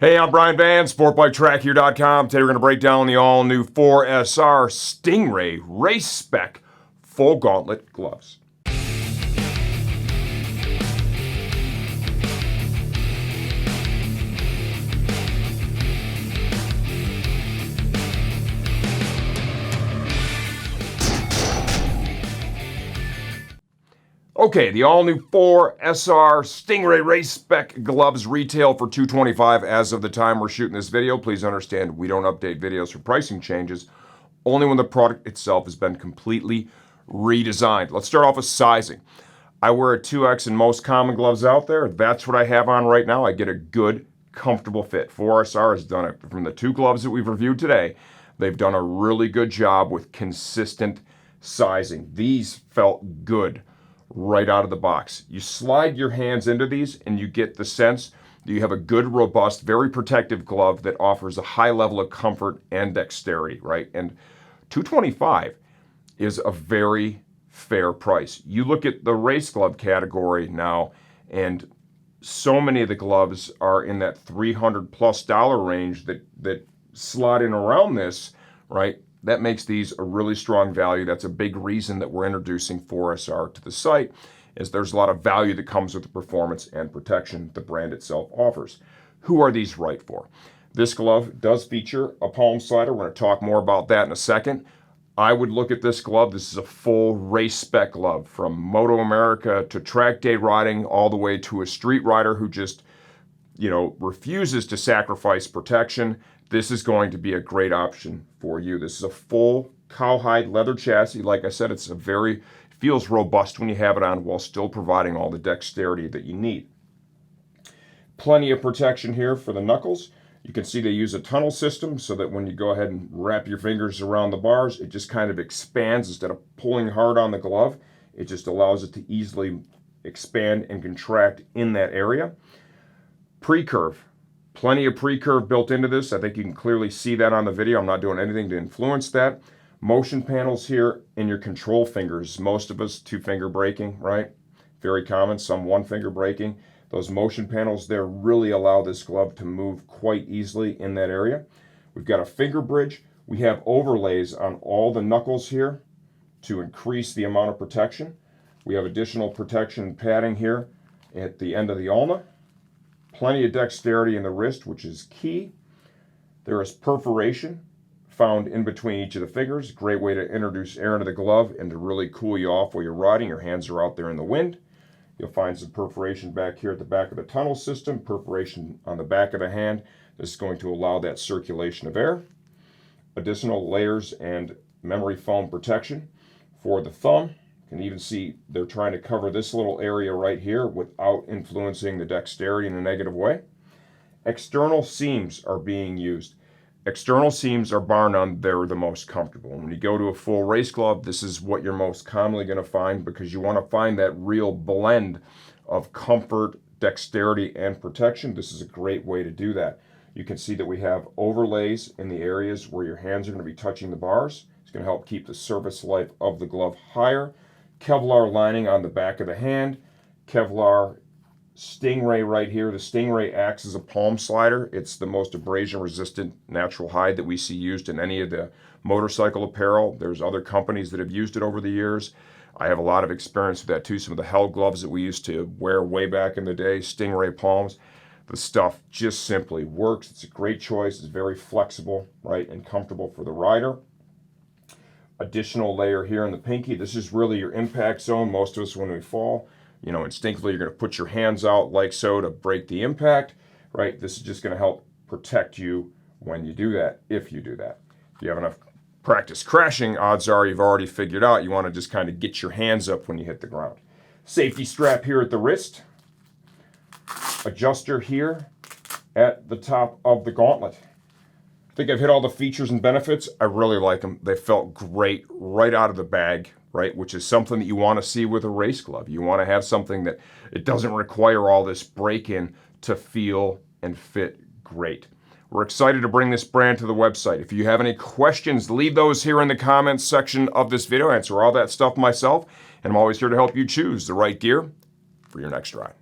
Hey, I'm Brian Van, SportbikeTrackHere.com. Today we're going to break down the all-new 4SR Stingray Race Spec Full Gauntlet Gloves. Okay, the all-new 4SR Stingray Race Spec gloves retail for $225 as of the time we're shooting this video. Please understand we don't update videos for pricing changes, only when the product itself has been completely redesigned. Let's start off with sizing. I wear a 2X in most common gloves out there. That's what I have on right now. I get a good, comfortable fit. 4SR has done it. From the two gloves that we've reviewed today, they've done a really good job with consistent sizing. These felt good right out of the box. You slide your hands into these and you get the sense that you have a good, robust, very protective glove that offers a high level of comfort and dexterity, right? And $225 is a very fair price. You look at the race glove category now, and so many of the gloves are in that $300+ range that slot in around this, right? That makes these a really strong value. That's a big reason that we're introducing 4SR to the site, is there's a lot of value that comes with the performance and protection the brand itself offers. Who are these right for? This glove does feature a palm slider. We're going to talk more about that in a second. I would look at this glove. This is a full race spec glove, from Moto America to track day riding, all the way to a street rider who just, refuses to sacrifice protection. This is going to be a great option for you. This is a full cowhide leather chassis. Like I said, feels robust when you have it on while still providing all the dexterity that you need. Plenty of protection here for the knuckles. You can see they use a tunnel system so that when you go ahead and wrap your fingers around the bars, it just kind of expands instead of pulling hard on the glove. It just allows it to easily expand and contract in that area. Pre-curve. Plenty of pre-curve built into this. I think you can clearly see that on the video. I'm not doing anything to influence that. Motion panels here in your control fingers. Most of us 2-finger braking, right? Very common, some 1-finger braking. Those motion panels there really allow this glove to move quite easily in that area. We've got a finger bridge. We have overlays on all the knuckles here to increase the amount of protection. We have additional protection padding here at the end of the ulna. Plenty of dexterity in the wrist, which is key. There is perforation found in between each of the fingers. Great way to introduce air into the glove and to really cool you off while you're riding. Your hands are out there in the wind. You'll find some perforation back here at the back of the tunnel system, perforation on the back of the hand. This is going to allow that circulation of air. Additional layers and memory foam protection for the thumb. You can even see they're trying to cover this little area right here without influencing the dexterity in a negative way. External seams are being used. External seams are bar none, they're the most comfortable. When you go to a full race glove, this is what you're most commonly going to find, because you want to find that real blend of comfort, dexterity, and protection. This is a great way to do that. You can see that we have overlays in the areas where your hands are going to be touching the bars. It's going to help keep the surface life of the glove higher. Kevlar lining on the back of the hand. Kevlar Stingray right here. The Stingray acts as a palm slider. It's the most abrasion-resistant natural hide that we see used in any of the motorcycle apparel. There's other companies that have used it over the years. I have a lot of experience with that too. Some of the Hell gloves that we used to wear way back in the day, Stingray palms. The stuff just simply works. It's a great choice. It's very flexible, right, and comfortable for the rider. Additional layer here in the pinky. This is really your impact zone. Most of us, when we fall, instinctively you're going to put your hands out like so to break the impact, right? This is just going to help protect you when you do that, if you do that. If you have enough practice crashing, odds are you've already figured out you want to just kind of get your hands up when you hit the ground. Safety strap here at the wrist. Adjuster here at the top of the gauntlet. I think I've hit all the features and benefits. I really like them. They felt great right out of the bag, right? Which is something that you want to see with a race glove. You want to have something that it doesn't require all this break-in to feel and fit great. We're excited to bring this brand to the website. If you have any questions, leave those here in the comments section of this video. I answer all that stuff myself, and I'm always here to help you choose the right gear for your next ride.